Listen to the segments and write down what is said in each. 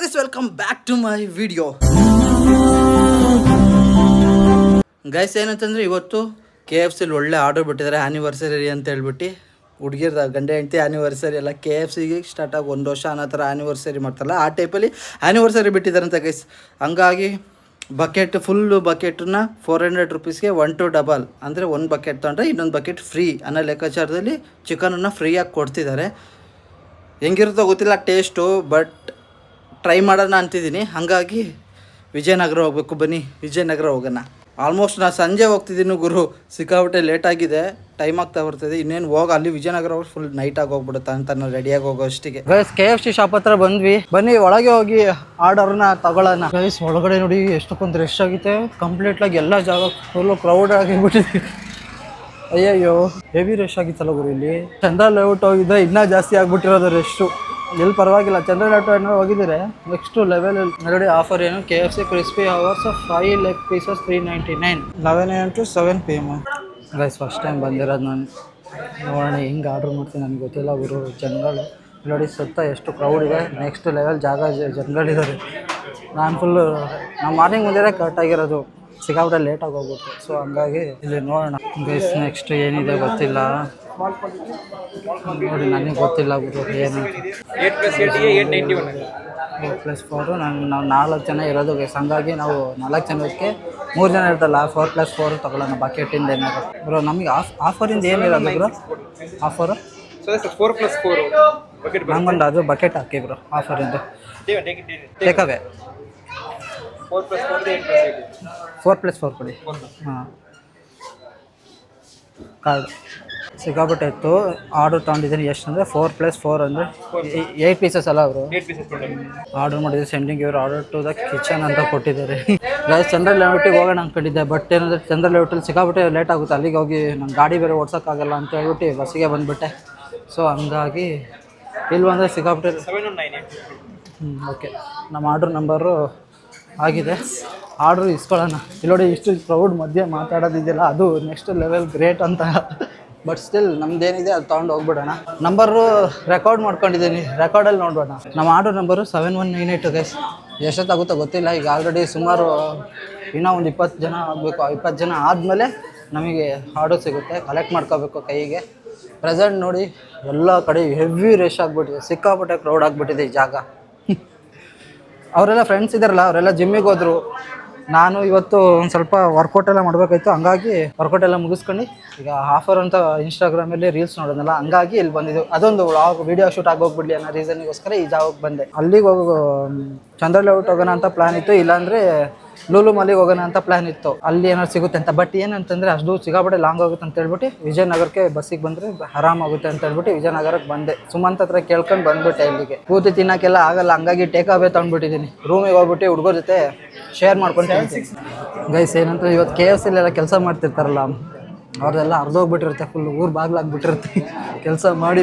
Guys welcome back to my video. Guys ಏನಂತಂದರೆ ಇವತ್ತು KFCಲಿ ಒಳ್ಳೆ ಆರ್ಡರ್ ಬಿಟ್ಟಿದ್ದಾರೆ ಆ್ಯನಿವರ್ಸರಿ ಅಂತ ಹೇಳ್ಬಿಟ್ಟು. ಹುಡುಗಿರ್ದ ಗಂಡ ಹೆಂಡತಿ ಆ್ಯನಿವರ್ಸರಿ ಎಲ್ಲ KFCಗೆ ಸ್ಟಾರ್ಟ್ ಆಗಿ 1 ವರ್ಷ ಅನ್ನೋ ಥರ ಆ್ಯನಿವರ್ಸರಿ ಮಾಡ್ತಾರಲ್ಲ ಆ ಟೈಪಲ್ಲಿ ಆ್ಯನಿವರ್ಸರಿ ಬಿಟ್ಟಿದ್ದಾರಂತೆ ಗೈಸ್. ಹಂಗಾಗಿ ಬಕೆಟ್ ಫುಲ್ಲು ಬಕೆಟನ್ನ 400 ರುಪೀಸ್ಗೆ 1 to ಡಬಲ್ ಅಂದರೆ 1 ಬಕೆಟ್ ತೊಗೊಂಡ್ರೆ ಇನ್ನೊಂದು ಬಕೆಟ್ ಫ್ರೀ ಅನ್ನೋ ಲೆಕ್ಕಾಚಾರದಲ್ಲಿ ಚಿಕನನ್ನು ಫ್ರೀಯಾಗಿ ಕೊಡ್ತಿದ್ದಾರೆ. ಹೆಂಗಿರುತ್ತೋ ಗೊತ್ತಿಲ್ಲ ಟೇಸ್ಟು, ಬಟ್ ಟ್ರೈ ಮಾಡೋಣ ಅಂತಿದ್ದೀನಿ. ಹಾಗಾಗಿ ವಿಜಯನಗರ ಹೋಗ್ಬೇಕು, ಬನ್ನಿ ವಿಜಯನಗರ ಹೋಗೋಣ. ಆಲ್ಮೋಸ್ಟ್ ನಾನು ಸಂಜೆ ಹೋಗ್ತಿದ್ದೀನಿ ಗುರು, ಸಿಕ್ಕಾಬಿಟ್ಟೆ ಲೇಟಾಗಿದೆ, ಟೈಮ್ ಆಗ್ತಾ ಬರ್ತದೆ. ಇನ್ನೇನು ಅಲ್ಲಿ ವಿಜಯನಗರ ಹೋಗಿ ಫುಲ್ ನೈಟಾಗಿ ಹೋಗ್ಬಿಡುತ್ತೆ ಅಂತ ನಾನು ರೆಡಿಯಾಗಿ ಹೋಗೋ ಅಷ್ಟಿಗೆ. ಗೈಸ್ KFC ಶಾಪ್ ಹತ್ರ ಬಂದ್ವಿ, ಬನ್ನಿ ಒಳಗೆ ಹೋಗಿ ಆರ್ಡರ್ನ ತಗೊಳ್ಳೋಣ. ಗೈಸ್ ಒಳಗಡೆ ನೋಡಿ ಎಷ್ಟೊಂದು ರಶ್ ಆಗಿದೆ, ಕಂಪ್ಲೀಟ್ಲಾಗಿ ಎಲ್ಲ ಜಾಗ ಫುಲ್ಲು ಕ್ರೌಡ್ ಆಗಿಬಿಟ್ಟಿದೆ. ಅಯ್ಯಯ್ಯೋ ಹೆವಿ ರಶ್ ಆಗಿತ್ತಲ್ಲ ಗುರು. ಇಲ್ಲಿ ಚಂದ್ರ ಲೇಔಟ್ ಹೋಗಿದ್ದೆ ಇನ್ನೂ ಜಾಸ್ತಿ ಆಗ್ಬಿಟ್ಟಿರೋದು ರಶ್ಶು. ಎಲ್ಲಿ ಪರವಾಗಿಲ್ಲ, ಚಂದ್ರ ಲೇಔಟ್ ಏನೋ ಹೋಗಿದ್ದಾರೆ ನೆಕ್ಸ್ಟ್ ಲೆವೆಲ್. ನೋಡಿ ಆಫರ್ ಏನು, KFC crispy hours 5 leg pieces 399, 11 AM to 7 PM. Guys first time ಬಂದಿರೋದು ನಾನು, ನೋಡೋಣ ಹೆಂಗೆ ಆರ್ಡ್ರ್ ಮಾಡ್ತೀನಿ ನನಗೆ ಗೊತ್ತಿಲ್ಲ ಗುರು. ಜನಗಳು ನೋಡಿ ಸುತ್ತ ಎಷ್ಟು ಕ್ರೌಡ್ ಇದೆ, ನೆಕ್ಸ್ಟ್ ಲೆವೆಲ್ ಜಾಗ ಜನಗಳಿದ್ದಾರೆ. ನಾನು ಫುಲ್ಲು ನಾವು ಮಾರ್ನಿಂಗ್ ಮುಂದೆ ಕರೆಕ್ಟಾಗಿರೋದು, ಸಿಕ್ಕಾಬಿಟ್ಟೆ ಲೇಟಾಗಿ ಹೋಗ್ಬಿಟ್ಟು. ಸೊ ಹಂಗಾಗಿ ಇಲ್ಲಿ ನೋಡೋಣ ಗೈಸ್ ನೆಕ್ಸ್ಟ್ ಏನಿದೆ ಗೊತ್ತಿಲ್ಲ ನೋಡಿ, ನನಗೆ ಗೊತ್ತಿಲ್ಲ ಗುರು ಏನು. 8+4 ನಾವು 4 ಜನ ಇರೋದು ಗೈಸ್. ಹಂಗಾಗಿ ನಾವು 4 ಜನಕ್ಕೆ 3 ಜನ ಇರ್ತಲ್ಲ, 4+4 ತಗೊಳ್ಳೋಣ ಬಕೆಟಿಂದ ಏನಾದ್ರು. ಬ್ರೋ ನಮಗೆ ಆಫರಿಂದ ಏನಿರೋದು ಬ್ರೋ ಆಫರು? 4+4 ನಂಗೊಂದು ಅದು ಬಕೆಟ್ ಹಾಕಿ ಬ್ರೋ ಆಫರಿಂದ. ಟೇಕವೇ 4+4 ಕೊಡಿ. ಹಾಂ ಕಾರ್ಡ್ ಸಿಕ್ಕಾಬಿಟ್ಟೆ ಇತ್ತು. ಆರ್ಡರ್ ತೊಗೊಂಡಿದ್ದೀನಿ ಎಷ್ಟು ಅಂದರೆ 4+4 ಅಂದರೆ 8 ಪೀಸಸ್ ಅಲ್ಲ ಅವರು. ಆರ್ಡರ್ ಮಾಡಿದ್ರೆ ಸೆಂಡಿಂಗ್ ಇವರು ಆರ್ಡರ್ ಟು ದ ಕಿಚನ್ ಅಂತ ಕೊಟ್ಟಿದ್ದಾರೆ. ಗೈಸ್ ಚಂದ್ರ ಲೇಔಟಿಗೆ ಹೋಗೋಣ ಅಂದ್ಕೊಂಡಿದ್ದೆ, ಬಟ್ ಏನಂದರೆ ಚಂದ್ರ ಲೇಔಟಲ್ಲಿ ಸಿಕ್ಕಾಬಿಟ್ಟೆ ಲೇಟ್ ಆಗುತ್ತೆ. ಅಲ್ಲಿಗೆ ಹೋಗಿ ನನ್ನ ಗಾಡಿ ಬೇರೆ ಓಡ್ಸೋಕ್ಕಾಗಲ್ಲ ಅಂತ ಹೇಳ್ಬಿಟ್ಟು ಬಸ್ಸಿಗೆ ಬಂದುಬಿಟ್ಟೆ. ಸೊ ಹಂಗಾಗಿ ಇಲ್ಲಿ ಬಂದರೆ ಸಿಕ್ಕಾಬಿಟ್ಟೆ. ಓಕೆ, ನಮ್ಮ ಆರ್ಡ್ರ್ ನಂಬರು ಆಗಿದೆ, ಆರ್ಡ್ರ್ ಇಸ್ಕೊಳ್ಳೋಣ. ಇಲ್ಲಿ ನೋಡಿ ಇಷ್ಟು ಕ್ರೌಡ್ ಮಧ್ಯೆ ಮಾತಾಡೋದಿದೆಯಲ್ಲ, ಅದು ನೆಕ್ಸ್ಟ್ ಲೆವೆಲ್ ಗ್ರೇಟ್ ಅಂತ. ಬಟ್ ಸ್ಟಿಲ್ ನಮ್ದೇನಿದೆ ಅದು ತೊಗೊಂಡು ಹೋಗ್ಬಿಡೋಣ. ನಂಬರು ರೆಕಾರ್ಡ್ ಮಾಡ್ಕೊಂಡಿದ್ದೀನಿ, ರೆಕಾರ್ಡಲ್ಲಿ ನೋಡೋಣ. ನಮ್ಮ ಆರ್ಡರ್ ನಂಬರು 7198 ಗೈಸ್. ಎಷ್ಟೊತ್ತಾಗುತ್ತೋ ಗೊತ್ತಿಲ್ಲ. ಈಗ ಆಲ್ರೆಡಿ ಸುಮಾರು ಇನ್ನೂ ಒಂದು 20 ಜನ ಆಗಬೇಕು. 20 ಜನ ಆದಮೇಲೆ ನಮಗೆ ಆರ್ಡರ್ ಸಿಗುತ್ತೆ, ಕಲೆಕ್ಟ್ ಮಾಡ್ಕೋಬೇಕು ಕೈಗೆ. ಪ್ರೆಸೆಂಟ್ ನೋಡಿ ಎಲ್ಲ ಕಡೆ ಹೆವಿ ರಶ್ ಆಗಿಬಿಟ್ಟಿದೆ, ಸಿಕ್ಕಾಪಟ್ಟೆ ಕ್ರೌಡ್ ಆಗಿಬಿಟ್ಟಿದೆ ಈ ಜಾಗ. ಅವರೆಲ್ಲ ಫ್ರೆಂಡ್ಸ್ ಇದ್ದಾರಲ್ಲ, ಅವರೆಲ್ಲ ಜಿಮ್ಮಿಗೆ ಹೋದರು. ನಾನು ಇವತ್ತು ಒಂದು ಸ್ವಲ್ಪ ವರ್ಕೌಟ್ ಎಲ್ಲ ಮಾಡಬೇಕಾಯ್ತು, ಹಂಗಾಗಿ ವರ್ಕೌಟ್ ಎಲ್ಲ ಮುಗಿಸ್ಕೊಂಡು ಈಗ ಆಫರ್ ಅಂತ ಇನ್ಸ್ಟಾಗ್ರಾಮಲ್ಲಿ ರೀಲ್ಸ್ ನೋಡೋದಲ್ಲ, ಹಂಗಾಗಿ ಇಲ್ಲಿ ಬಂದಿದ್ದು. ಅದೊಂದು ವ್ಲಾಗ್ ವೀಡಿಯೋ ಶೂಟ್ ಆಗೋಗ್ಬಿಡ್ಲಿ ಅನ್ನೋ ರೀಸನ್ಗೋಸ್ಕರ ಈ ಜಾಗಕ್ಕೆ ಬಂದೆ. ಅಲ್ಲಿಗೆ ಚಂದ್ರ ಲೇಔಟ್ ಹೋಗೋಣ ಅಂತ ಪ್ಲ್ಯಾನ್ ಇತ್ತು, ಇಲ್ಲಾಂದರೆ ಲೂಲು ಮಾಲಿಗೆ ಹೋಗೋಣ ಅಂತ ಪ್ಲ್ಯಾನ್ ಇತ್ತು. ಅಲ್ಲಿ ಏನಾದ್ರು ಸಿಗುತ್ತೆ ಅಂತ. ಬಟ್ ಏನಂತಂದರೆ ಅಷ್ಟು ಸಿಕ್ಕಾಪಟ್ಟೆ ಲಾಂಗ್ ಆಗುತ್ತೆ ಅಂತ ಹೇಳ್ಬಿಟ್ಟು ವಿಜಯನಗರಕ್ಕೆ ಬಸ್ಸಿಗೆ ಬಂದರೆ ಆರಾಮಾಗುತ್ತೆ ಅಂತ ಹೇಳ್ಬಿಟ್ಟು ವಿಜಯನಗರಕ್ಕೆ ಬಂದೆ. ಸುಮಂತ್ ಹತ್ರ ಕೇಳ್ಕೊಂಡು ಬಂದ್ಬಿಟ್ಟೆ. ಇಲ್ಲಿಗೆ ಕೂತು ತಿನ್ನೋಕ್ಕೆಲ್ಲ ಆಗಲ್ಲ, ಹಂಗಾಗಿ ಟೇಕ್ ಅವೇ ತೊಗೊಂಡ್ಬಿಟ್ಟಿದ್ದೀನಿ. ರೂಮಿಗೆ ಹೋಗ್ಬಿಟ್ಟು ಹುಡುಗರ ಜೊತೆ ಶೇರ್ ಮಾಡ್ಕೊಂಡು ಗೈಸ್. ಏನಂತ ಇವತ್ತು KFCಲೆಲ್ಲ ಕೆಲಸ ಮಾಡ್ತಿರ್ತಾರಲ್ಲ, ಅವ್ರದ್ದೆಲ್ಲ ಅರ್ಧೋಗ್ಬಿಟ್ಟಿರುತ್ತೆ, ಫುಲ್ ಊರು ಬಾಗ್ಲಾಗ್ಬಿಟ್ಟಿರುತ್ತೆ. ಕೆಲಸ ಮಾಡಿ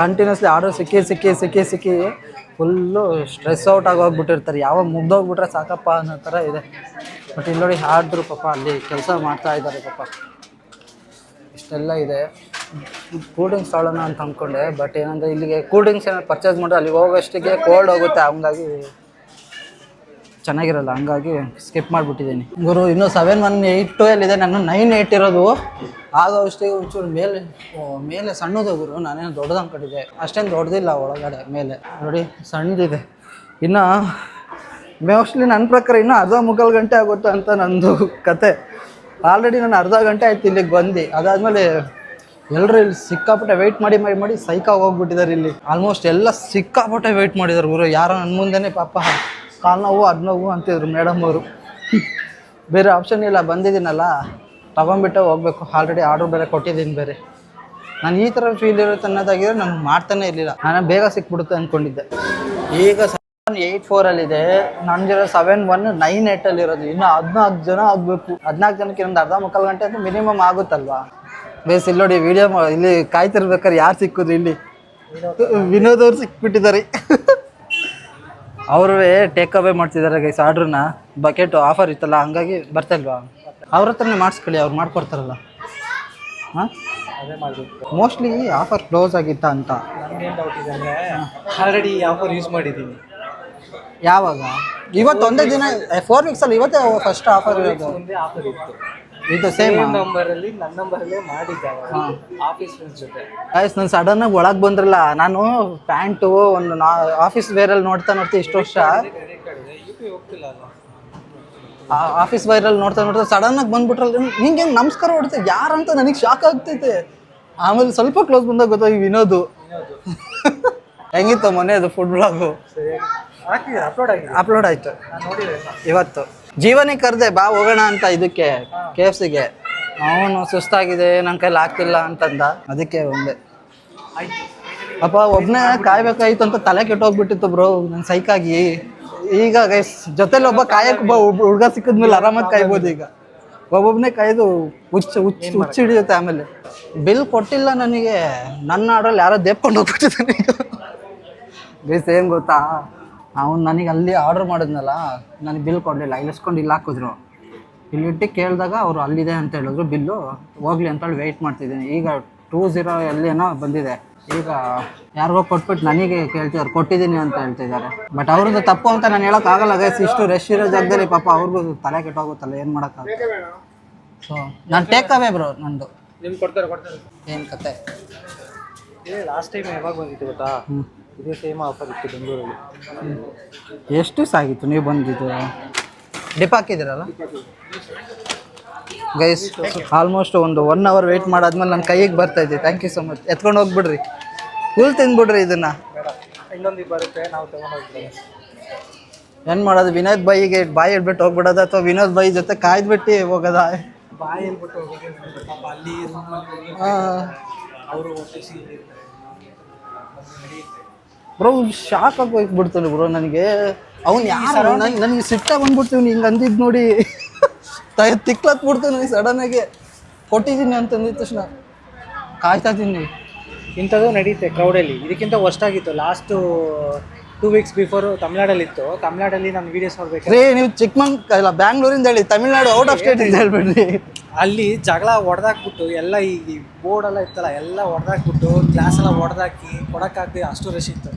ಕಂಟಿನ್ಯೂಸ್ಲಿ ಆರ್ಡರ್ ಸಿಕ್ಕಿ ಫುಲ್ಲು ಸ್ಟ್ರೆಸ್ ಔಟ್ ಆಗೋಗ್ಬಿಟ್ಟಿರ್ತಾರೆ. ಯಾವಾಗ ಮುಗ್ದೋಗ್ಬಿಟ್ರೆ ಸಾಕಪ್ಪ ಅನ್ನೋ ಥರ ಇದೆ. ಬಟ್ ಇಲ್ಲಿ ನೋಡಿ ಆರ್ಡ್ರು ಪಾಪ ಅಲ್ಲಿ ಕೆಲಸ ಮಾಡ್ತಾ ಇದ್ದಾರೆ ಪಾಪ. ಇಷ್ಟೆಲ್ಲ ಇದೆ. ಕೂಲ್ ಡ್ರಿಂಕ್ಸ್ ತಗೊಳ್ಳೋಣ ಅಂತ ಅಂದ್ಕೊಂಡೆ, ಬಟ್ ಏನಂದರೆ ಇಲ್ಲಿಗೆ ಕೂಲ್ ಡ್ರಿಂಕ್ಸ್ ಏನಾದ್ರು ಪರ್ಚೇಸ್ ಮಾಡಿದ್ರೆ ಅಲ್ಲಿಗೆ ಹೋಗೋಷ್ಟಿಗೆ ಕೋಲ್ಡ್ ಹೋಗುತ್ತೆ, ಹಂಗಾಗಿ ಚೆನ್ನಾಗಿರಲ್ಲ, ಹಂಗಾಗಿ ಸ್ಕಿಪ್ ಮಾಡಿಬಿಟ್ಟಿದ್ದೀನಿ ಗುರು. ಇನ್ನೂ 7182 ಇದೆ, ನಾನು 98 ಇರೋದು. ಆಗೋ ಅಷ್ಟಿಗೆ ಒಂಚೂರು ಮೇಲೆ ಸಣ್ಣದು ಗುರು. ನಾನೇನು ದೊಡ್ಡದು ಅಂದ್ಕೊಂಡಿದ್ದೆ, ಅಷ್ಟೇನು ದೊಡ್ಡದಿಲ್ಲ ಒಳಗಡೆ. ಮೇಲೆ ನೋಡಿ ಸಣ್ಣದಿದೆ. ಇನ್ನು ಮೋಸ್ಟ್ಲಿ ನನ್ನ ಪ್ರಕಾರ ಇನ್ನೂ ಅರ್ಧ ಮುಕ್ಕಾಲು ಗಂಟೆ ಆಗುತ್ತೆ ಅಂತ ನಂದು ಕತೆ. ಆಲ್ರೆಡಿ ನಾನು ಅರ್ಧ ಗಂಟೆ ಆಯ್ತು ಇಲ್ಲಿಗೆ ಬಂದು. ಅದಾದಮೇಲೆ ಎಲ್ಲರೂ ಇಲ್ಲಿ ಸಿಕ್ಕಾಪಟ್ಟೆ ವೆಯ್ಟ್ ಮಾಡಿ ಸೈಕಾಗಿ ಹೋಗ್ಬಿಟ್ಟಿದ್ದಾರೆ. ಇಲ್ಲಿ ಆಲ್ಮೋಸ್ಟ್ ಎಲ್ಲ ಸಿಕ್ಕಾಪಟ್ಟೆ ವೆಯ್ಟ್ ಮಾಡಿದ್ದಾರೆ ಗುರು. ಯಾರೋ ನನ್ನ ಮುಂದೆನೇ ಪಾಪ ಕಾಲು ನೋವು ಅದು ನೋವು ಅಂತಿದ್ರು ಮೇಡಮ್ ಅವರು. ಬೇರೆ ಆಪ್ಷನ್ ಇಲ್ಲ, ಬಂದಿದ್ದೀನಲ್ಲ ತಗೊಂಬಿಟ್ಟು ಹೋಗ್ಬೇಕು. ಆಲ್ರೆಡಿ ಆರ್ಡ್ರ್ ಬೇರೆ ಕೊಟ್ಟಿದ್ದೀನಿ ಬೇರೆ. ನಾನು ಈ ಥರ ಫೀಲ್ ಇರುತ್ತೆ ಅನ್ನೋದಾಗಿದ್ರೆ ನಾನು ಮಾಡ್ತಾನೆ ಇರಲಿಲ್ಲ, ನಾನು ಬೇಗ ಸಿಕ್ಬಿಡುತ್ತೆ ಅಂದ್ಕೊಂಡಿದ್ದೆ. ಈಗ 784 ನನಗಿರೋ 7198 ಇರೋದು. ಇನ್ನು 14 ಜನ ಆಗಬೇಕು. 14 ಜನಕ್ಕೆ ಇನ್ನೊಂದು ಅರ್ಧ ಮುಕ್ಕಾಲು ಗಂಟೆ ಅಂತ ಮಿನಿಮಮ್ ಆಗುತ್ತಲ್ವಾ. ಬೇಸ್ ಇಲ್ಲಿ ನೋಡಿ ವಿಡಿಯೋ ಇಲ್ಲಿ ಕಾಯ್ತಿರ್ಬೇಕಾದ್ರೆ ಯಾರು ಸಿಕ್ಕಿದ್ರು, ಇಲ್ಲಿ ವಿನೋದ್ ಅವ್ರು ಸಿಕ್ಬಿಟ್ಟಿದ್ದಾರೆ. ಅವರೇ ಟೇಕ್ ಅವೇ ಮಾಡ್ತಿದ್ದಾರೆ ಗೈಸ್ ಆರ್ಡ್ರನ್ನ. ಬಕೆಟು ಆಫರ್ ಇತ್ತಲ್ಲ, ಹಂಗಾಗಿ ಬರ್ತಾಯಿಲ್ವಾ, ಅವ್ರ ಹತ್ರನೇ ಮಾಡಿಸ್ಕೊಳ್ಳಿ, ಅವ್ರು ಮಾಡ್ಕೊಡ್ತಾರಲ್ಲ. ಹಾಂ ಅದೇ ಮಾಡಬೇಕು. ಮೋಸ್ಟ್ಲಿ ಆಫರ್ ಕ್ಲೋಸ್ ಆಗಿತ್ತಾ ಅಂತ ನನಗೇನು ಡೌಟ್ ಇದೆ ಅಂದರೆ ಆಲ್ರೆಡಿ ಈ ಆಫರ್ ಯೂಸ್ ಮಾಡಿದ್ದೀನಿ. ಯಾವಾಗ? ಇವತ್ತು ಒಂದೇ ದಿನ 4 ವೀಕ್ಸಲ್ಲಿ ಇವತ್ತೇ ಫಸ್ಟ್ ಆಫರ್ ಇರೋದು. ಆಫರ್ ಇತ್ತು. ಇದು ಸೇಮ್ ನಂಬರಲ್ಲಿ ನನ್ನ ನಂಬರಲ್ಲೇ ಮಾಡಿದ್ದೆ ಆಫೀಸ್ ಫ್ರೆಂಡ್ಸ್ ಜೊತೆ. ಗೈಸ್ ನಾನು ಸಡನ್ನಾಗಿ ಒಳಗೆ ಬಂದ್ರಲ್ಲ, ನಾನು ಪ್ಯಾಂಟು ಒಂದು ಆಫೀಸ್ ವೇರಲ್ಲಿ ನೋಡ್ತಾ ಇಷ್ಟು ವರ್ಷ ಆಫೀಸ್ ವೇರಲ್ಲಿ ನೋಡ್ತಾ ಸಡನ್ನಾಗಿ ಬಂದ್ಬಿಟ್ರಲ್ಲ, ಹಿಂಗೆ ನಮಸ್ಕಾರ ಹೊಡ್ತೇವೆ ಯಾರಂತ ನನಗೆ ಶಾಕ್ ಆಗ್ತೈತೆ. ಆಮೇಲೆ ಸ್ವಲ್ಪ ಕ್ಲೋಸ್ ಬಂದಾಗ ಗೊತ್ತಾಗಿ ವಿನೋದು ಹೆಂಗಿತ್ತು ಮೊನ್ನೆ ಅದು ಫುಡ್ ಬ್ಲಾಗು ಅಪ್ಲೋಡ್ ಆಯ್ತು ಇವತ್ತು. ಜೀವನಿಗೆ ಕರೆದೆ ಬಾ ಹೋಗೋಣ ಅಂತ ಇದಕ್ಕೆ KFCಗೆ. ಅವನು ಸುಸ್ತಾಗಿದೆ ನನ್ನ ಕೈಲಿ ಆಗ್ತಿಲ್ಲ ಅಂತಂದ, ಅದಕ್ಕೆ ಒಂದೇ ಅಪ್ಪ ಒಬ್ಬನೇ ಕಾಯ್ಬೇಕಾಯ್ತು ಅಂತ ತಲೆ ಕೆಟ್ಟೋಗ್ಬಿಟ್ಟಿತ್ತು ಬ್ರೋ ನನ್ನ ಸೈಕಾಗಿ. ಈಗ ಗೈಸ್ ಜೊತೆಲಿ ಒಬ್ಬ ಕಾಯಕ್ಕೆ ಹುಡುಗ ಸಿಕ್ಕಿದ್ಮೇಲೆ ಆರಾಮಾಗಿ ಕಾಯ್ಬೋದು. ಈಗ ಒಬ್ಬೊಬ್ಬನೇ ಕಾಯ್ದು ಹುಚ್ಚು ಹಿಡಿಯುತ್ತೆ. ಆಮೇಲೆ ಬಿಲ್ ಕೊಟ್ಟಿಲ್ಲ ನನಗೆ, ನನ್ನ ಆರ್ಡ್ರಲ್ಲಿ ಯಾರೋ ದೇಪ್ಕೊಂಡು ಹೋಗ್ಬಿಟ್ಟಿದ್ದಾನೆ. ಈಗ ಗೈಸ್ ಏನು ಗೊತ್ತಾ, ಅವ್ನು ನನಗೆ ಅಲ್ಲಿ ಆರ್ಡ್ರ್ ಮಾಡಿದ್ನಲ್ಲ, ನನಗೆ ಬಿಲ್ ಕೊಡಲಿಲ್ಲ, ಇಲ್ಲಿಸ್ಕೊಂಡು ಇಲ್ಲಿ ಹಾಕಿದ್ರು. ಇಲ್ಲಿಟ್ಟು ಕೇಳಿದಾಗ ಅವರು ಅಲ್ಲಿದೆ ಅಂತ ಹೇಳಿದ್ರು ಬಿಲ್ಲು, ಹೋಗ್ಲಿ ಅಂತೇಳಿ ವೆಯ್ಟ್ ಮಾಡ್ತಿದ್ದೀನಿ. ಈಗ 20 ಎಲ್ಲಿನೋ ಬಂದಿದೆ. ಈಗ ಯಾರಿಗೋ ಕೊಟ್ಬಿಟ್ಟು ನನಗೆ ಕೇಳ್ತಿದ್ದಾರೆ ಕೊಟ್ಟಿದ್ದೀನಿ ಅಂತ ಹೇಳ್ತಿದ್ದಾರೆ. ಬಟ್ ಅವ್ರದ್ದು ತಪ್ಪು ಅಂತ ನಾನು ಹೇಳೋಕ್ಕಾಗಲ್ಲ ಗೈಸ್. ಇಷ್ಟು ರಶ್ ಇರೋ ಜಾಗದಲ್ಲಿ ಪಾಪ ಅವ್ರಿಗೂ ತಲೆ ಕೆಟ್ಟೋಗುತ್ತಲ್ಲ, ಏನು ಮಾಡೋಕ್ಕಾಗಲ್ಲ. ಸೊ ನಾನು ಟೇಕ್ ಅವೇ ಬ್ರೋ ನಂದು. ನಿಮ್ಗೆ ಕೊಡ್ತಾರೆ ಏನು ಕತೆ? ಲಾಸ್ಟ್ ಟೈಮ್ ಯಾವಾಗ ಬಂದಿತ್ತು ಗೊತ್ತಾ? ಇದೇ ಸೇಮ್ ಆಫರ್ ಇತ್ತು ಬೆಂಗಳೂರಲ್ಲಿ. ಎಷ್ಟು ದಿವಸ ಆಗಿತ್ತು ನೀವು ಬಂದಿದ್ದು? Drip ಹಾಕಿದ್ದೀರಲ್ಲ guys. ಆಲ್ಮೋಸ್ಟ್ ಒಂದು 1 hour ವೆಯ್ಟ್ ಮಾಡಾದ್ಮೇಲೆ ನನ್ನ ಕೈಗೆ ಬರ್ತಾಯಿದ್ದೆ. Thank you so much. ಎತ್ಕೊಂಡು ಹೋಗ್ಬಿಡ್ರಿ, ಫುಲ್ ತಿಂದ್ಬಿಡ್ರಿ ಇದನ್ನು. ಇನ್ನೊಂದು ಬರುತ್ತೆ, ನಾವು ತೊಗೊಂಡೋಗ್ತೀವಿ. ಏನು ಮಾಡೋದು, ವಿನೋದ್ ಬೈಗೆ ಬಾಯಿ ಹೇಳ್ಬಿಟ್ಟು ಹೋಗ್ಬಿಡೋದು ಅಥವಾ ವಿನೋದ್ ಬೈ ಜೊತೆ ಕಾಯ್ದುಬಿಟ್ಟು ಹೋಗೋದ? ಬಾಯಿ ಹೇಳ್ಬಿಟ್ಟು ಹೋಗೋದು ಪಾಪ ಅಲ್ಲಿ ಅವರು ಬ್ರೋ ಶಾಕ್ ಆಗಿ ಹೋಗ್ಬಿಡ್ತಾನೆ ಬ್ರೋ ನನಗೆ. ಅವ್ನು ಯಾರು ನನಗೆ ಸಿಟ್ಟಾಗಿ ಬಂದ್ಬಿಡ್ತೀವಿ ಹಿಂಗೆ ಅಂದಿದ್ದು ನೋಡಿ. ತಿಕ್ಲತ್ ಬಿಡ್ತಾನೆ ಸಡನ್ನಾಗಿ. ಕೊಟ್ಟಿದ್ದೀನಿ ಅಂತಂದಿದ ತಕ್ಷಣ ಕಾಯ್ತಾ ಇದ್ದೀನಿ. ಇಂಥದ್ದು ನಡೀತೆ ಕ್ರೌಡಲ್ಲಿ. ಇದಕ್ಕಿಂತ ವರ್ಸ್ಟ್ ಲಾಸ್ಟು 2 weeks ಬಿಫೋರು ತಮಿಳ್ನಾಡಲ್ಲಿತ್ತು. ತಮಿಳ್ನಾಡಲ್ಲಿ ನಾನು ವೀಡಿಯೋಸ್ ನೋಡ್ಬೇಕು ರೀ. ನೀವು ಚಿಕ್ಕಮಂಗ್ಳೂರು ಬ್ಯಾಂಗ್ಳೂರಿಂದ ಹೇಳಿ, ತಮಿಳ್ನಾಡು ಔಟ್ ಆಫ್ ಸ್ಟೇಟ್ ಇಂದ ಹೇಳ್ಬೇಡ್ರಿ. ಅಲ್ಲಿ ಜಗಳ ಹೊಡೆದಾಕ್ಬಿಟ್ಟು ಎಲ್ಲ ಈ ಬೋರ್ಡೆಲ್ಲ ಇತ್ತಲ್ಲ ಎಲ್ಲ ಹೊಡೆದಾಕ್ಬಿಟ್ಟು ಗ್ಲಾಸ್ ಎಲ್ಲ ಹೊಡೆದಾಕಿ ಕೊಡೋಕ್ಕಾಗದೆ ಅಷ್ಟು ರಶ್ ಇತ್ತು.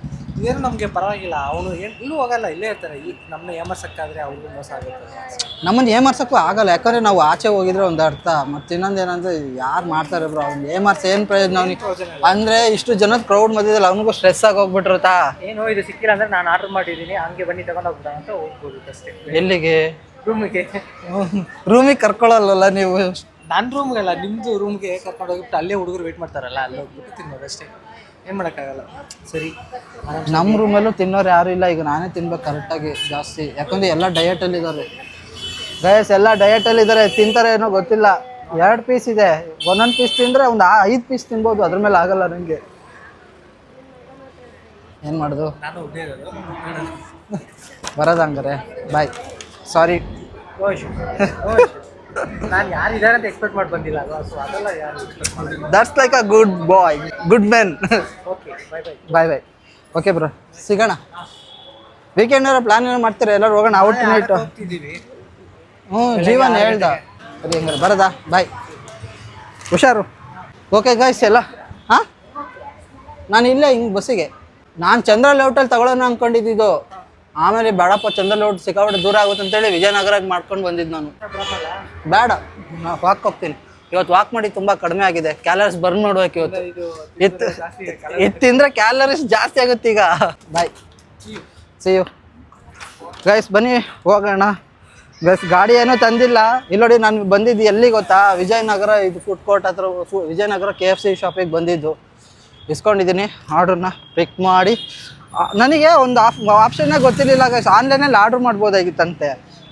ಏನು ನಮಗೆ ಪರವಾಗಿಲ್ಲ, ಅವನು ಎಲ್ಲೂ ಹೋಗಲ್ಲ, ಇಲ್ಲೇ ಇರ್ತಾರೆ. ಈಗ ನಮ್ಮನ್ನ ಏಮರ್ಸಕ್ಕಾದ್ರೆ ಅವ್ರಿಗೂ ಮೋಸ ಆಗುತ್ತೆ. ನಮ್ಮನ್ನು ಏಮರ್ಸಕ್ಕೂ ಆಗಲ್ಲ, ಯಾಕಂದರೆ ನಾವು ಆಚೆ ಹೋಗಿದ್ರೆ ಒಂದು ಅರ್ಥ. ಮತ್ತು ಇನ್ನೊಂದು ಏನಂದರೆ ಯಾರು ಮಾಡ್ತಾರೆ ಬ್ರೋ ಅವ್ನು ಏಮರ್ಸ್ ಏನು ಪ್ರಯೋಜನ ಅವನಿಗೆ? ಅಂದರೆ ಇಷ್ಟು ಜನದ ಕ್ರೌಡ್ ಮಧ್ಯದಲ್ಲಿ ಅವನಿಗೂ ಸ್ಟ್ರೆಸ್ ಆಗಿ ಹೋಗ್ಬಿಟ್ಟಿರುತ್ತಾ. ಏನೋ ಇದು ಸಿಕ್ಕಿಲ್ಲ ಅಂದರೆ ನಾನು ಆರ್ಡರ್ ಮಾಡಿದ್ದೀನಿ, ಹಂಗೆ ಬನ್ನಿ ತಗೊಂಡು ಹೋಗ್ಬಿಡ ಅಂತ ಹೋಗ್ಬೋದು ಅಷ್ಟೇ. ಎಲ್ಲಿಗೆ? ರೂಮಿಗೆ ಕರ್ಕೊಳ್ಳಲ್ಲ ನೀವು? ನನ್ನ ರೂಮ್ಗೆಲ್ಲ, ನಿಮ್ಮದು ರೂಮ್ಗೆ ಕರ್ಕೊಂಡು ಹೋಗ್ಬಿಟ್ಟು ಅಲ್ಲೇ ಹುಡುಗರು ವೆಯ್ಟ್ ಮಾಡ್ತಾರಲ್ಲ, ಅಲ್ಲಿ ಹೋಗ್ಬಿಟ್ಟು ತಿನ್ನೋದು ಅಷ್ಟೇ. ಏನು ಮಾಡೋಕ್ಕಾಗಲ್ಲ. ಸರಿ, ನಮ್ಮ ರೂಮಲ್ಲೂ ತಿನ್ನೋರು ಯಾರು ಇಲ್ಲ. ಈಗ ನಾನೇ ತಿನ್ಬೇಕು ಕರೆಕ್ಟಾಗಿ ಜಾಸ್ತಿ, ಯಾಕಂದರೆ ಎಲ್ಲ ಡಯಟಲ್ಲಿದ್ದಾರೆ ಗೈಸ್. ಎಲ್ಲ ಡಯಟಲ್ಲಿದ್ದಾರೆ, ತಿಂತಾರೆ ಏನೋ ಗೊತ್ತಿಲ್ಲ. 2 ಪೀಸ್ ಇದೆ, ಒಂದೊಂದು ಪೀಸ್ ತಿಂದರೆ ಒಂದು 5 ಪೀಸ್ ತಿನ್ಬೋದು, ಅದ್ರ ಮೇಲೆ ಆಗಲ್ಲ ನನಗೆ. ಏನು ಮಾಡೋದು? ನಾನು ಬರೋದು ಹಂಗಾರೆ. ಬಾಯ್, ಸಾರಿ. ನಾನು ಯಾರಿದ್ದಾರೆ ಅಂತ ಎಕ್ಸ್ಪೆಕ್ಟ್ ಮಾಡಿ ಬಂದಿಲ್ಲ ಅಲ್ವಾ, ಸೊ ಅದೆಲ್ಲ ಯಾರು ಎಕ್ಸ್ಪೆಕ್ಟ್ ಮಾಡಿಲ್ಲ. That's like a good boy, good man. Okay, bye. Okay bro, ಸಿಗೋಣ. ವೀಕೆಂಡ್ ಪ್ಲಾನ್ ಏನೋ ಮಾಡ್ತೀರಾ? ಎಲ್ಲರೂ ಹೋಗೋಣ ಔಟ್ ನೈಟ್ ಹೋಗ್ತಿದ್ದೀವಿ. ಜೀವನ್ ಹೇಳ್ದ. ಸರಿ ಹಂಗಾರೆ ಬರೋದಾ? ಬಾಯ್, ಹುಷಾರು. ಓಕೆ ಗಾಯ್ಸ್ ಎಲ್ಲ. ಹಾಂ, ನಾನು ಇಲ್ಲೇ ಹಿಂಗೆ ಬಸ್ಸಿಗೆ ನಾನು ಚಂದ್ರ ಲೇಔಟಲ್ಲಿ ತಗೊಳ್ಳೋಣ ಅಂದ್ಕೊಂಡಿದ್ದು. ಆಮೇಲೆ ಬೇಡಪ್ಪ, ಚಂದ್ರ ಲೇಔಟ್ ಸಿಕ್ಕಾಪಟ್ಟೆ ದೂರ ಆಗುತ್ತೆ ಅಂತೇಳಿ ವಿಜಯನಗರಕ್ಕೆ ಮಾಡ್ಕೊಂಡು ಬಂದಿದ್ದು ನಾನು. ಬೇಡ, ನಾನು ವಾಕ್ ಹೋಗ್ತೀನಿ ಇವತ್ತು. ವಾಕ್ ಮಾಡಿ ತುಂಬ ಕಡಿಮೆ ಆಗಿದೆ, ಕ್ಯಾಲರೀಸ್ ಬರ್ನ್ ಮಾಡ್ಬೇಕು ಇವತ್ತು. ತಿಂದರೆ ಕ್ಯಾಲರೀಸ್ ಜಾಸ್ತಿ ಆಗುತ್ತೆ ಈಗ. ಬಾಯ್, ಸಿ ಯು ಗೈಸ್. ಬನ್ನಿ ಹೋಗೋಣ ಗೈಸ್. ಗಾಡಿ ಏನೂ ತಂದಿಲ್ಲ. ಇಲ್ಲಿ ನೋಡಿ, ನಾನು ಬಂದಿದ್ದು ಎಲ್ಲಿ ಗೊತ್ತಾ? ವಿಜಯನಗರ ಇದು ಫುಡ್ ಕೋರ್ಟ್ ಹತ್ರ, ವಿಜಯನಗರ KFC ಶಾಪಿಗೆ ಬಂದಿದ್ದು. ಇಸ್ಕೊಂಡಿದ್ದೀನಿ ಆರ್ಡ್ರನ್ನ ಪಿಕ್ ಮಾಡಿ. ನನಗೆ ಒಂದು ಆಪ್ಷನ್ನೇ ಗೊತ್ತಿರಲಿಲ್ಲ ಗೈಸ್. ಆನ್ಲೈನಲ್ಲಿ ಆರ್ಡ್ರ್ ಮಾಡ್ಬೋದಾಗಿತ್ತಂತೆ.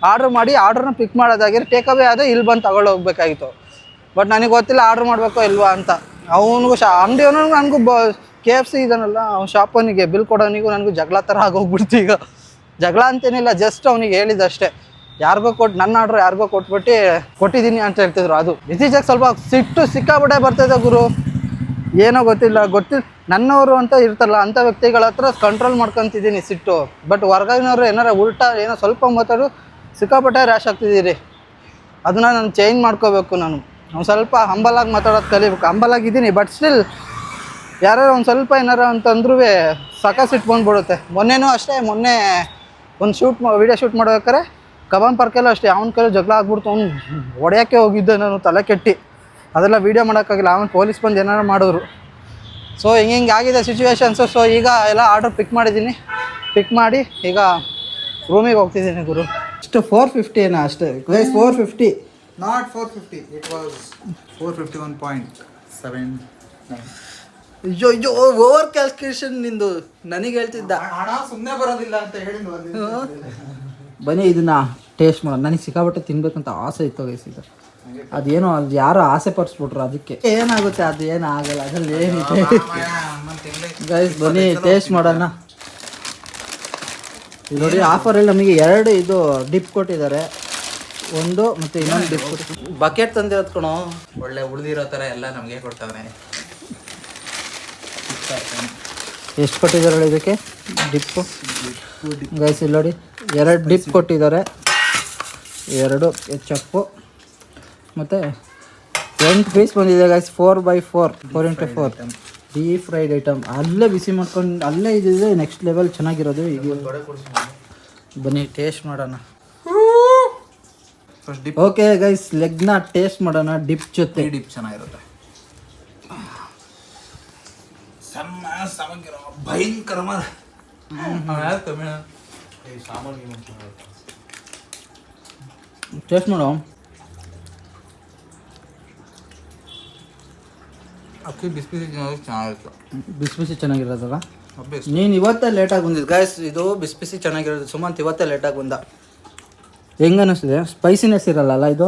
ಆರ್ಡ್ರ್ ಮಾಡಿ ಆರ್ಡ್ರನ್ನ ಪಿಕ್ ಮಾಡೋದಾಗಿದ್ರೆ ಟೇಕ್ ಅವೇ ಆದರೆ ಇಲ್ಲಿ ಬಂದು ತಗೊಳ್ಳೋ ಹೋಗ್ಬೇಕಾಗಿತ್ತು. ಬಟ್ ನನಗೆ ಗೊತ್ತಿಲ್ಲ ಆರ್ಡ್ರ್ ಮಾಡಬೇಕೋ ಇಲ್ವಾ ಅಂತ. ಅವನಿಗೂ ಅಂಗಡಿಯವನಿಗೂ ನನಗೂ KFC ಇದನ್ನಲ್ಲ, ಅವ್ನು ಶಾಪನಿಗೆ ಬಿಲ್ ಕೊಡೋನಿಗೂ ನನಗೂ ಜಗಳ ಥರ ಆಗೋಗ್ಬಿಡ್ತು. ಈಗ ಜಗಳ ಅಂತೇನಿಲ್ಲ, ಜಸ್ಟ್ ಅವನಿಗೆ ಹೇಳಿದ್ದಷ್ಟೇ. ಯಾರಿಗೋ ನನ್ನ ಆರ್ಡ್ರ್ ಯಾರಿಗೋ ಕೊಟ್ಟಿದ್ದೀನಿ ಅಂತ ಹೇಳ್ತಿದ್ರು. ಅದು ಇತ್ತೀಚೆಗೆ ಸ್ವಲ್ಪ ಸಿಟ್ಟು ಸಿಕ್ಕಾಬಿಟ್ಟೆ ಬರ್ತಾಯಿದೆ ಗುರು. ಏನೋ ಗೊತ್ತಿಲ್ಲ ನನ್ನವರು ಅಂತ ಇರ್ತಲ್ಲ, ಅಂಥ ವ್ಯಕ್ತಿಗಳ ಹತ್ರ ಕಂಟ್ರೋಲ್ ಮಾಡ್ಕೊತಿದ್ದೀನಿ ಸಿಟ್ಟು. ಬಟ್ ಹೊರ್ಗಿನವರು ಏನಾರ ಉಲ್ಟಾ ಏನೋ ಸ್ವಲ್ಪ ಮಾತಾಡು ಸಿಕ್ಕಾಪಟ್ಟೆ ರ್ಯಾಶ್ ಆಗ್ತಿದ್ದೀರಿ. ಅದನ್ನ ನಾನು ಚೇಂಜ್ ಮಾಡ್ಕೋಬೇಕು. ನಾನು ಒಂದು ಸ್ವಲ್ಪ ಹಂಬಲಾಗಿ ಮಾತಾಡೋದು ಕಲಿಬೇಕು. ಹಂಬಲಾಗಿದ್ದೀನಿ, ಬಟ್ ಸ್ಟಿಲ್ ಯಾರು ಒಂದು ಸ್ವಲ್ಪ ಏನಾರ ಅಂತಂದ್ರೂ ಸಿಟ್ಟು ಬಂದ್ಬಿಡುತ್ತೆ. ಮೊನ್ನೆನೂ ಅಷ್ಟೇ, ಮೊನ್ನೆ ಒಂದು ವೀಡಿಯೋ ಶೂಟ್ ಮಾಡ್ಬೇಕಾರೆ ಕಬ್ಬನ್ ಪಾರ್ಕೆಲ್ಲ ಅಷ್ಟೇ ಅವ್ನ ಕೈಲಿ ಜಗಳ ಆಗ್ಬಿಡ್ತು. ಅವ್ನು ಹೊಡೆಯೋಕ್ಕೆ ಹೋಗಿದ್ದೆ ನಾನು ತಲೆ ಕೆಟ್ಟು, ಅದೆಲ್ಲ ವೀಡಿಯೋ ಮಾಡೋಕ್ಕಾಗಿಲ್ಲ. ಅವನು ಪೊಲೀಸ್ ಬಂದು ಏನಾರು ಮಾಡಿದ್ರು. ಸೊ ಹಿಂಗೆ ಆಗಿದೆ ಸಿಚುವೇಶನ್ಸು. ಸೊ ಈಗ ಎಲ್ಲ ಆರ್ಡ್ರ್ ಪಿಕ್ ಮಾಡಿದ್ದೀನಿ. ಪಿಕ್ ಮಾಡಿ ಈಗ ರೂಮಿಗೆ ಹೋಗ್ತಿದ್ದೀನಿ ಗುರು. ಇಷ್ಟು 450 ಏನೋ ಅಷ್ಟೇ ಗೈಸ್, 450. Not 450, it was 451.79. ಅಯ್ಯೋ ಅಯ್ಯೋ, ಓವರ್ ಕ್ಯಾಲ್ಕುಲೇಷನ್ ನಿಂದು. ನನಗೆ ಹೇಳ್ತಿದ್ದ ಹಣ ಸುಮ್ಮನೆ ಬರೋದಿಲ್ಲ ಅಂತ ಹೇಳಿ ಬನ್ನಿ ಇದನ್ನ ಟೇಸ್ಟ್ ಮಾಡೋಣ. ನನಗೆ ಸಿಕ್ಕಾಬಟ್ಟೆ ತಿನ್ಬೇಕಂತ ಆಸೆ ಇತ್ತು ಗೈಸ್. ಇದು ಅದೇನೋ ಅದು ಯಾರೋ ಆಸೆ ಪಡಿಸ್ಬಿಟ್ರು, ಅದಕ್ಕೆ ಏನಾಗುತ್ತೆ ಅದು ಏನೂ ಆಗಲ್ಲ, ಅದ್ರಲ್ಲಿ ಏನಿದೆ ಗೈಸ್. ಬನ್ನಿ ಟೇಸ್ಟ್ ಮಾಡೋಣ. ಇದು ನೋಡಿ ಆಫರಲ್ಲಿ ನಮಗೆ 2 ಇದು ಡಿಪ್ ಕೊಟ್ಟಿದ್ದಾರೆ, ಒಂದು ಮತ್ತು ಇನ್ನೊಂದು ಡಿಪ್ ಕೊಟ್ಟು ಬಕೆಟ್ ತಂದಿರೋದು ಕಣೋ. ಒಳ್ಳೆ ಉಳಿದಿರೋ ಥರ ಎಲ್ಲ ನಮಗೆ ಕೊಡ್ತಾನೆ. ಎಷ್ಟು ಕೊಟ್ಟಿದ್ದಾರೆ ಇದಕ್ಕೆ ಡಿಪ್ಪು ಗೈಸ್? ಇಲ್ಲಿ ನೋಡಿ 2 ಡಿಪ್ ಕೊಟ್ಟಿದ್ದಾರೆ, 2 ಚಪ್ಪು ಮತ್ತು 8 ಪೀಸ್ ಬಂದಿದೆ guys. 4x4 4x4 deep fried item. ಅಲ್ಲೇ ಬಿಸಿ ಮಾಡ್ಕೊಂಡು ಅಲ್ಲೇ ಇದ್ದಿದ್ರೆ ನೆಕ್ಸ್ಟ್ ಲೆವೆಲ್ ಚೆನ್ನಾಗಿರೋದು. ಈಗ ಬನ್ನಿ ಟೇಸ್ಟ್ ಮಾಡೋಣ. ಓಕೆ ಗೈಸ್, ಲೆಗ್ನ ಟೇಸ್ಟ್ ಮಾಡೋಣ ಡಿಪ್ ಜೊತೆ. ಡಿಪ್ ಚೆನ್ನಾಗಿರುತ್ತೆ. ಭಯಂಕರ ಟೇಸ್ಟ್ ಮಾಡೋ. ಅಕ್ಕಿ ಬಿಸಿ ಬಿಸಿ ಚೆನ್ನಾಗಿರುತ್ತೆ. ಬಿಸಿ ಬಿಸಿ ಚೆನ್ನಾಗಿರೋದಲ್ಲ. ನೀನು ಇವತ್ತೇ ಲೇಟಾಗಿ ಬಂದಿದ್ದು ಗೈಸ್. ಇದು ಬಿಸಿ ಬಿಸಿ ಚೆನ್ನಾಗಿರೋದು. ಸುಮಂತ್ ಇವತ್ತೇ ಲೇಟಾಗಿ ಬಂದ. ಹೆಂಗೆ ಅನ್ನಿಸ್ತಿದೆ? ಸ್ಪೈಸಿನೆಸ್ ಇರಲ್ಲ ಇದು?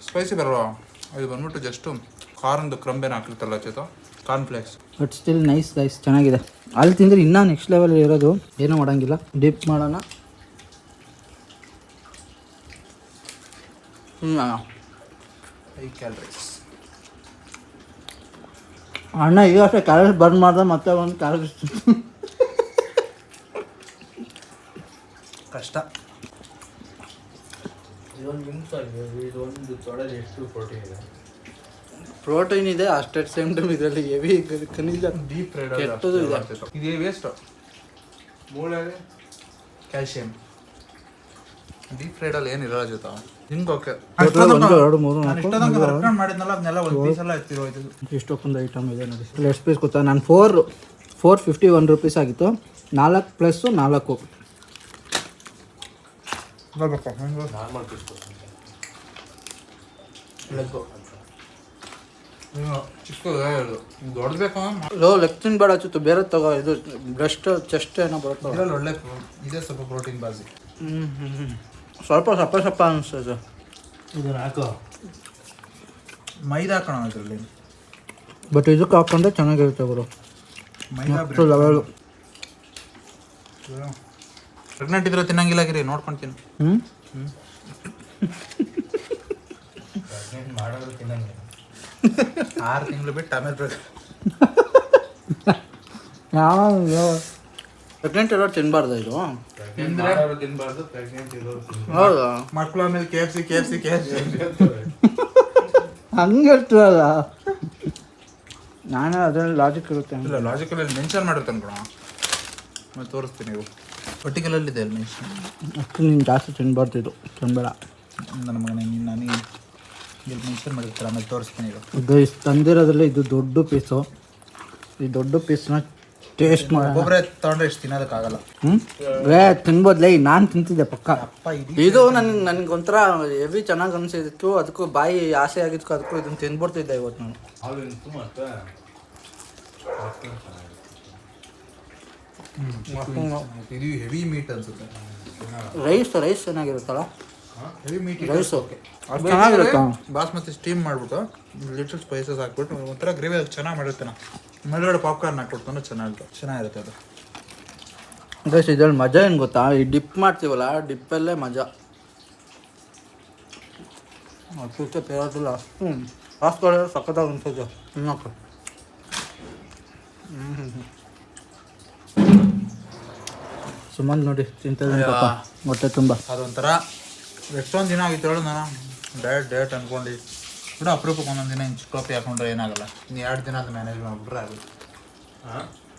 ಸ್ಪೈಸಿ ಬರಲ್ಲ. ಇದು ಬಂದ್ಬಿಟ್ಟು ಜಸ್ಟ್ ಕಾರ್ನ್ದು ಕ್ರಂಬೇನ ಹಾಕಿರ್ತಲ್ಲ ಚೇತ, corn flakes. But still nice guys, ಚೆನ್ನಾಗಿದೆ. ಅಲ್ಲಿ ತಿಂದರೆ ಇನ್ನೂ ನೆಕ್ಸ್ಟ್ ಲೆವೆಲ್ ಇರೋದು. ಏನೂ ಮಾಡೋಂಗಿಲ್ಲ. ಡಿಪ್ ಮಾಡೋಣ. High calories. ಅಣ್ಣ ಈಗ ಅಷ್ಟೇ ಕ್ಯಾಲರೀಸ್ ಬರ್ನ್ ಮಾಡಿದೆ, ಮತ್ತೆ ಒಂದು ಕ್ಯಾಲರೀಸ್ ಕಷ್ಟ. ಪ್ರೋಟೀನ್ ಇದೆ ಅಷ್ಟೇ, ಸೇಮ್ ಟೈಮ್ ಇದರಲ್ಲಿ ಹೆವಿ ಖನಿಜ ಡೀಪ್ ಫ್ರೈಡ್ ಕೆಟ್ಟದು ಇದೆ. ಇದೇ ವೇಸ್ಟ್. ಮೂಳೆ ಕ್ಯಾಲ್ಸಿಯಂ. ಡೀಪ್ ಫ್ರೈಡಲ್ಲಿ ಏನಿರಲ್ಲ ಜೊತೆ ಹಿಂಗೆ ಓಕೆ. 1 2 3 4 ಮಾಡಿದ್ನಲ್ಲ ಅದನ್ನೆಲ್ಲ ಒಂದು ಪೀಸ್ ಎಲ್ಲ ಎತ್ತಿರೋದು. ಇಷ್ಟೊಂದು ಐಟಮ್ ಇದೆ ನೋಡಿ. ಎಷ್ಟು ಪೀಸ್ ಗೊತ್ತಾ? ನಾನು 451 ರೂಪೀಸ್ ಆಗಿತ್ತು. 4 + 4 ನಾರ್ಮಲ್ ಪೀಸ್ ಚಿಕ್ಕದು ದೊಡ್ಡದು ಬೇಕು. ಲೋ ಲೆಗ್ ತಿನ್ಬೇಡ ಚಿತ್ತು, ಬೇರೆ ತಗೋ. ಇದು ಬ್ರೆಸ್ಟ್ ಚೆಸ್ಟ್ ಏನೋ ಬರುತ್ತೆ. ಇದರಲ್ಲಿ ಒಳ್ಳೆ ಇದೆ, ಸ್ವಲ್ಪ ಪ್ರೋಟೀನ್ ಬಾಸಿ. ಸ್ವಲ್ಪ ಸಪ್ಪ ಅನಿಸ್ತದೆ. ಇದನ್ನ ಹಾಕೋ. ಮೈದಾ ಹಾಕೋಣ ಇದರಲ್ಲಿ. ಬಟ್ ಇದಕ್ಕೆ ಹಾಕೊಂಡ್ರೆ ಚೆನ್ನಾಗಿರುತ್ತೆ ಗುರು. ಮೈದಾ ಲೆವೆಲು. ಪ್ರೆಗ್ನೆಂಟ್ ಇದ್ರೆ ತಿನ್ನಂಗಿಲ್ಲ ಗಿರಿ, ನೋಡ್ಕೊಂತೀನಿ. 6 ತಿಂಗಳು ಬಿಟ್ಟು ಆಮೇಲೆ ಪ್ರೆಗ್ನೆಂಟ್ ಇರೋರು ತಿನ್ನಬಾರ್ದು ಇದು. ತಿನ್ಬಾರ್ದು. ಹೌದಾ? ಮಕ್ಕಳು ಆಮೇಲೆ KFC ಹಂಗೆ ಇರ್ತದಲ್ಲ. ನಾನೇ ಅದರಲ್ಲಿ ಲಾಜಿಕ್ ಇರುತ್ತೆ. ಇಲ್ಲ, ಲಾಜಿಕಲಲ್ಲಿ ಮೆನ್ಷನ್ ಮಾಡಿರ್ತಾನೆ ಕಣ, ಮತ್ತೆ ತೋರಿಸ್ತೀನಿ. ನೀವು ಪರ್ಟಿಕ್ಯುಲರ್ಲಿ ಇದೆ ಅಲ್ಲಿ ಮೆನ್ಷನ್. ಅಷ್ಟು ನೀನು ಜಾಸ್ತಿ ತಿನ್ನಬಾರ್ದು ಇದು, ತಿನ್ನಬೇಡ ನನ್ನ ಮಗನೇ. ನನಗೆ ಇಲ್ಲಿ ಮೆನ್ಷನ್ ಮಾಡಿರ್ತಾರೆ, ಆಮೇಲೆ ತೋರಿಸ್ತೀನಿ. ಇದು ತಂದಿರೋದ್ರಲ್ಲಿ ಇದು ದೊಡ್ಡ ಪೀಸು. ಈ ದೊಡ್ಡ ಪೀಸ್ನ ಟೇಸ್ಟ್ ಮಾಡಿ ಒಬ್ಬರೇ ತೊಗೊಂಡ್ರೆ ಇಷ್ಟು ತಿನ್ನೋದಕ್ಕಾಗಲ್ಲ. ತಿನ್ಬೋದ್ಲೇ. ನಾನು ತಿಂತಿದ್ದೆ ಪಕ್ಕ. ಇದು ನನಗೆ ಒಂಥರ ಹೆವಿ ಚೆನ್ನಾಗಿ ಅನಿಸಿತ್ತು. ಅದಕ್ಕೂ ಬಾಯಿ ಆಸೆ ಆಗಿದ್ದಕ್ಕೂ ಅದಕ್ಕೂ ಇದನ್ನು ತಿನ್ಬಿಡ್ತಿದ್ದೆ ಇವತ್ತು ನಾನು. ಇದು ಹೆವಿ ಮೀಟ್ ಅನ್ಸುತ್ತೆ. ರೈಸ್ ಚೆನ್ನಾಗಿರುತ್ತಲ್ಲ. ಹೆವಿ ಮೀಟ್ ರೈಸ್ ಓಕೆ ಚೆನ್ನಾಗಿರುತ್ತಾ? ಬಾಸ್ಮತಿ ಸ್ಟೀಮ್ ಮಾಡಿಬಿಟ್ಟು ಲಿಟಲ್ ಸ್ಪೈಸಸ್ ಹಾಕ್ಬಿಟ್ಟು ಒಂಥರ ಗ್ರೇವಿ ಚೆನ್ನಾಗಿ ಮಾಡಿರ್ತಾನೆ. ಮೇಲ್ಗಡೆ ಪಾಪ್ಕಾರ್ನ್ ಹಾಕ್ಬಿಡ್ತಾನೆ, ಚೆನ್ನಾಗಿರುತ್ತೆ ಅದು. ಗೈಸ್ ಇದ್ರಲ್ಲಿ ಮಜಾ ಏನು ಗೊತ್ತಾ? ಈ ಡಿಪ್ ಮಾಡ್ತೀವಲ್ಲ, ಡಿಪ್ಪಲ್ಲೇ ಮಜಾ. ಅದಕ್ಕೆ ಪೇರೋದಿಲ್ಲ ಅಷ್ಟು ಕಾಸ್ಕೊಳ್ಳೋ ಸಖತ್ತಾಗಿ ಅನ್ಸೋದು ತಿನ್ನೋಕೆ. ಸುಮ್ಮನೆ ನೋಡಿ ತಿಂತದೆ ಹೊಟ್ಟೆ ತುಂಬ. ಅದೊಂಥರ ಎಷ್ಟೊಂದು ದಿನ ಆಗಿತ್ತು ಹೇಳು, ನಾನು ಡಯಟ್ ಅಂದ್ಕೊಂಡು ಬಿಡು. ಅಪರೂಪಕ್ಕೆ ಒಂದೊಂದು ದಿನ ಹಿಂಗೆ ಚಿಕ್ಕ ಕಾಫಿ ಹಾಕೊಂಡ್ರೆ ಏನಾಗಲ್ಲ. ಇನ್ನು 2 ದಿನ ಅದು ಮ್ಯಾನೇಜ್ ಮಾಡಿಬಿಟ್ರೆ ಆಗುತ್ತೆ.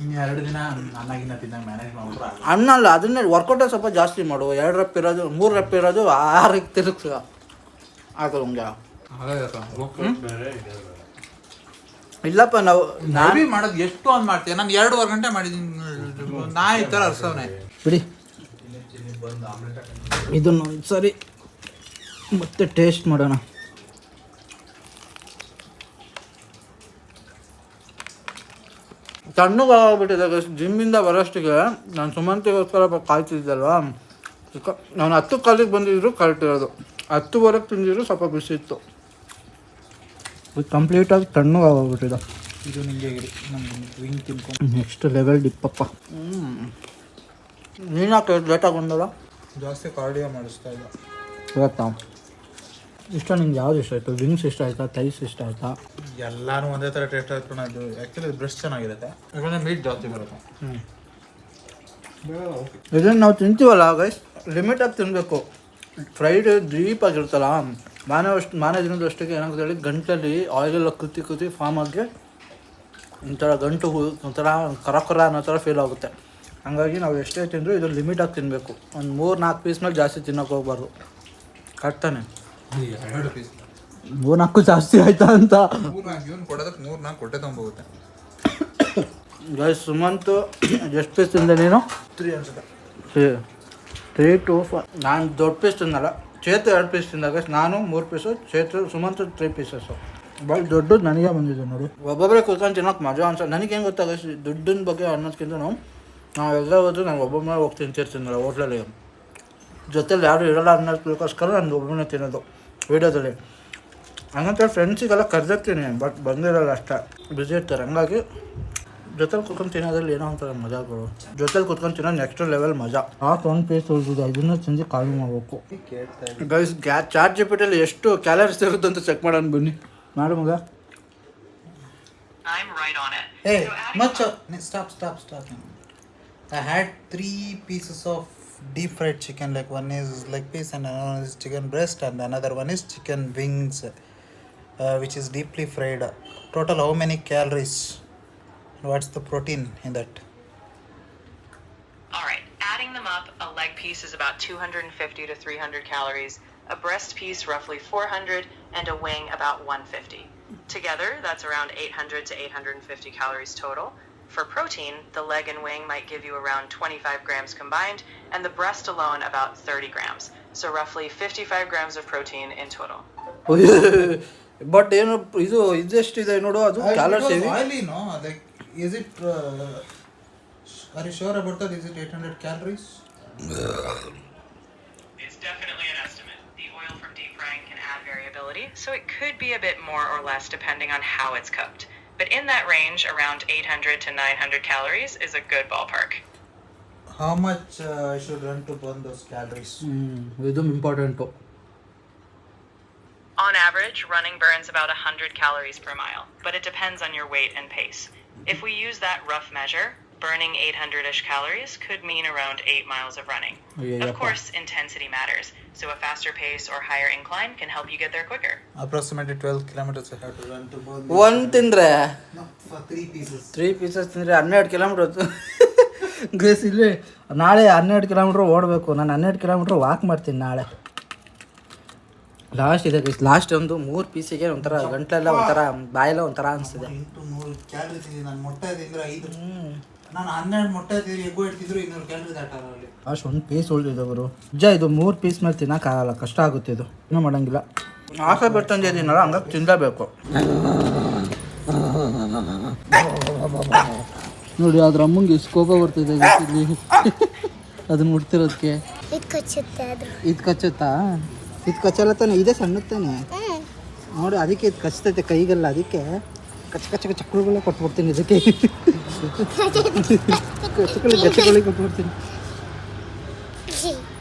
ಇನ್ನು 2 ದಿನ ಅನ್ನಾಗಿನ ತಿನ್ನಂಗೆ ಮ್ಯಾನೇಜ್ ಮಾಡ್ಬಿಟ್ರೆ ಅನ್ನ ಅಲ್ಲ, ಅದನ್ನೇ ವರ್ಕೌಟೇ ಸ್ವಲ್ಪ ಜಾಸ್ತಿ ಮಾಡು. 2 ರಪ್ ಇರೋದು 3 ರಪ್ ಇರೋದು 6ಕ್ಕೆ ತಿರುಗಿಸ ಆಗ ನಮ್ಗೆ. ಇಲ್ಲಪ್ಪ ನಾನು ಮಾಡೋದು ಎಷ್ಟು ಅಂತ ಮಾಡ್ತೀನಿ. ನಾನು 2.5 ಗಂಟೆ ಮಾಡಿದ್ದೀನಿ. ನಾಯಿ ಥರ ಅರ್ಸವನೆ ಬಿಡಿ. ಇದನ್ನು ಸರಿ ಮತ್ತೆ ಟೇಸ್ಟ್ ಮಾಡೋಣ. ತಣ್ಣಗಾಗ್ಬಿಟ್ಟಿದೆ. ಜಿಮ್ಮಿಂದ ಬರೋಷ್ಟಿಗೆ ನಾನು ಸುಮಂತಿಗೋಸ್ಕರ ಕಾಯ್ತಿದ್ದಲ್ವಾ, ನಾನು 10 ಕಾಲಿಗೆ ಬಂದಿದ್ರು ಕರೆಕ್ಟ್ ಇರೋದು. 10ವರೆಗೆ ತಿಂದಿದ್ರು ಸ್ವಲ್ಪ ಬಿಸಿ ಇತ್ತು. ಇದು ಕಂಪ್ಲೀಟಾಗಿ ತಣ್ಣಗಾಗೋಗ್ಬಿಟ್ಟಿದೆ. ಇದು ನಿಮಗೆ ನಮ್ಮ ವಿಂಗ್ ತಿನ್ಕೊಂಡು ನೆಕ್ಸ್ಟ್ ಲೆವೆಲ್ ಡಿಪ್ಪಪ್ಪ. ನೀನಾಕೆ ಲೇಟಾಗಿ ಬಂದಲ್ಲ? ಜಾಸ್ತಿ ಕಾರ್ಡಿಯೋ ಮಾಡಿಸ್ತಾ ಇಲ್ಲ ಇವತ್ತಾ. ಇಷ್ಟ ನಿಂಗೆ ಯಾವ್ದು ಇಷ್ಟ ಆಯಿತು? ವಿಂಗ್ಸ್ ಇಷ್ಟ ಆಯ್ತಾ, ಥೈಸ್ ಇಷ್ಟ ಆಯ್ತಾ? ಎಲ್ಲಾನು ಒಂದೇ ಥರ ಟೇಸ್ಟ್ ಆಯ್ತು. ಅದು ಆ್ಯಕ್ಚುಲಿ ಬ್ರೆಸ್ಟ್ ಚೆನ್ನಾಗಿರುತ್ತೆ, ಯಾಕಂದರೆ ಮೀಟ್ ಜಾಸ್ತಿ ಬರುತ್ತೆ. ಇದನ್ನು ನಾವು ತಿಂತೀವಲ್ಲ ಗೈಸ್, ಲಿಮಿಟಾಗಿ ತಿನ್ನಬೇಕು. ಫ್ರೈಡ್ ಡೀಪಾಗಿರುತ್ತಲ್ಲ, ಮಾನೇ ದಿನದಷ್ಟಕ್ಕೆ ಏನಾಗುತ್ತೆ ಹೇಳಿ, ಗಂಟಲ್ಲಿ ಆಯಿಲೆಲ್ಲ ಕುತ್ತಿ ಫಾರ್ಮ್ ಆಗಿ ಒಂಥರ ಗಂಟು ಒಂಥರ ಕರ ಅನ್ನೋ ಥರ ಫೀಲ್ ಆಗುತ್ತೆ. ಹಾಗಾಗಿ ನಾವು ಎಷ್ಟೇ ತಿಂದರೂ ಇದು ಲಿಮಿಟಾಗಿ ತಿನ್ನಬೇಕು. ಒಂದು 3-4 ಪೀಸ್ ಮೇಲೆ ಜಾಸ್ತಿ ತಿನ್ನೋಕೆ ಹೋಗ್ಬಾರ್ದು. ಕರೆಕ್ಟಾನೆ? 2 ಪೀಸ್ 3-4 ಜಾಸ್ತಿ ಆಯ್ತಾ ಅಂತ 3-4 ಇವನು ಕೊಡೋದಕ್ಕೆ 3-4 ಕೊಟ್ಟೆ ತೊಗೊಂಬೋಗುತ್ತೆ. ಗೈಸ್ ಸುಮಂತು ಎಷ್ಟು ಪೀಸ್ ತಿಂದೆ ನೀನು? 3 ಅನ್ಸುತ್ತೆ. 3 to 4. ನಾನು ದೊಡ್ಡ ಪೀಸ್ ತಿನ್ನಲ್ಲ. ಚೇತು 2 ಪೀಸ್ ತಿಂದಾಗ ನಾನು 3 ಪೀಸು, ಸುಮಂತು 3 ಪೀಸಸ್ಸು. ಭಾಳ ದೊಡ್ಡದು ನನಗೆ ಬಂದಿದೆ ನೋಡಿ. ಒಬ್ಬೊಬ್ಬರೇ ಕೂತ್ಕೊಂಡು ತಿನ್ನೋಕೆ ಮಜಾ ಅನ್ಸೋ. ನನಗೆ ಹೆಂಗೆ ಗೊತ್ತಾಗ ದುಡ್ಡಿನ ಬಗ್ಗೆ ಅನ್ನೋದಕ್ಕಿಂತ ನಾವು ಎಲ್ಲ ಹೋದ್ರು ನಾನು ಒಬ್ಬೊಬ್ಬನೇ ಹೋಗಿ ತಿಂತಿರ್ತೀನಲ್ಲ ಹೋಟ್ಲಲ್ಲಿ, ಜೊತೆಲಿ ಯಾರು ಇರೋಲ್ಲ ಅನ್ನೋದಕ್ಕೋಸ್ಕರ ನಾನು ಒಬ್ಬನೇ ತಿನ್ನೋದು ವೀಡಿಯೋದಲ್ಲಿ. ಹಂಗಂತ ಫ್ರೆಂಡ್ಸಿಗೆಲ್ಲ ಕರೆದಿರ್ತೀನಿ, ಬಟ್ ಬಂದಿರಲ್ಲ ಅಷ್ಟೇ, ಬ್ಯುಸಿ ಇರ್ತಾರೆ. ಹಂಗಾಗಿ ಜೊತೆಲಿ ಕುತ್ಕೊಂಡು ತಿನ್ನೋದ್ರಲ್ಲಿ ಏನೋ ಒಂಥರ ಮಜಾಗಳು. ಜೊತೆಲಿ ಕುತ್ಕೊಂಡು ತಿನ್ನೋದು ನೆಕ್ಸ್ಟ್ ಲೆವೆಲ್ ಮಜಾ. 1 ಪೀಸ್ ಉಳಿದಿದೆ, ಇದನ್ನ ತಿಂದು ಖಾಲಿ ಮಾಡಬೇಕು. ಗೈಸ್ ಚಾಟ್ ಜಿಪಿಟಿಯಲ್ಲಿ ಎಷ್ಟು ಕ್ಯಾಲರೀಸ್ ಇರುತ್ತೆ ಅಂತ ಚೆಕ್ ಮಾಡೋಣ ಬನ್ನಿ. ಮಾಡು ಮಗ. Hey, much stop. I had 3 pieces of deep fried chicken. Like one is leg piece and another one is chicken breast and another one is chicken wings, which is deeply fried. Total how many calories? What's the protein in that? Alright, adding them up, a leg piece is about 250 to 300 calories, a breast piece roughly 400, and a wing about 150. Together, that's around 800 to 850 calories total. For protein, the leg and wing might give you around 25 grams combined, and the breast alone about 30 grams. So roughly 55 grams of protein in total. But ಏನು ಇದೆಷ್ಟಿದೆ ನೋಡು, ಅದು calories heavy. Oily, no? Like, is it? Are you sure about that? Is it 800 calories? It's definitely an estimate. The oil from deep frying can add variability, so it could be a bit more or less depending on how it's cooked. But in that range, around 800 to 900 calories is a good ballpark. How much I should run to burn those calories? ಇದು important. On average, running burns about 100 calories per mile, but it depends on your weight and pace. If we use that rough measure, burning 800-ish calories could mean around 8 miles of running. Of course, intensity matters, so a faster pace or higher incline can help you get there quicker. Approximately 12 kilometers I have to run to burn. ಒಂದು ತಿಂದರೆ No, for 3 pieces. 3 pieces ತಿಂದರೆ 12 kilometre. Guys ಇಲ್ಲಿ ನಾಳೆ 12 kilometre ಓಡಬೇಕು. ನಾನು 12 kilometre walk ಮಾಡ್ತೀನಿ ನಾಳೆ. Last ಇದೆ ಗೈಸ್, ಲಾಸ್ಟ್ ಒಂದು 3 ಪೀಸಿಗೆ ಒಂಥರ ಗಂಟಲೆಲ್ಲ ಒಂಥರ ಬಾಯೆಲ್ಲ ಒಂಥರ ಅನಿಸ್ತಿದೆ. 100 ಕ್ಯಾಲರಿ ತಿಂದಿದ್ದು ನಾನು. ಮೊಟ್ಟೆ ತಿಂದರೆ 5. ನಾನು 12 ಮೊಟ್ಟೆ ತಿಂದು ಎಗ್ಗು ಇಡ್ತಿದ್ರು 200 ಕ್ಯಾಲರಿ ದಾಟಾರ ಅಲ್ಲಿ. ಲಾಸ್ಟ್ 1 ಪೀಸ್ ಉಳಿದಿದೆ ಅವರು. ಇದು 3 ಪೀಸ್ ಮೇಲೆ ತಿನ್ನೋಕ್ಕಾಗಲ್ಲ, ಕಷ್ಟ ಆಗುತ್ತೆ. ಇದು ಏನೂ ಮಾಡೋಂಗಿಲ್ಲ. ಆಸೆ ಬಿಡ್ತಂದಿದ್ದೀನಲ್ಲ, ಹಂಗಾಗಿ ತಿನ್ನಲೇಬೇಕು. ನೋಡಿ ಅದ್ರ ಅಮ್ಮಂಗೆ ಎಷ್ಟು ಕೋಪ ಬರ್ತಿದೆ ಇಲ್ಲಿ ಅದನ್ನ ಮುಟ್ತಿರೋದಕ್ಕೆ. ಇದು ಕಚ್ಚುತ್ತಾ? ಇದು ಕಚ್ಚಲ್ಲ ತಾನೆ, ಇದೇ ಸಣ್ಣ ತಾನೆ ನೋಡಿ, ಅದಕ್ಕೆ ಇದು ಕಚ್ತೈತೆ ಕೈಗೆಲ್ಲ. ಅದಕ್ಕೆ ಕಚ್ಚ ಚಕ್ರಗಳೇ ಕೊಟ್ಬಿಡ್ತೀನಿ ಇದಕ್ಕೆ. ಗಚ್ಚಗಳಿಗೆ ಕೊಟ್ಬಿಡ್ತೀನಿ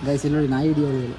ಗೈಸ್. ಇಲ್ಲಿ ನೋಡಿ ನಾಯಿ ಹಿಡಿಯೋದು.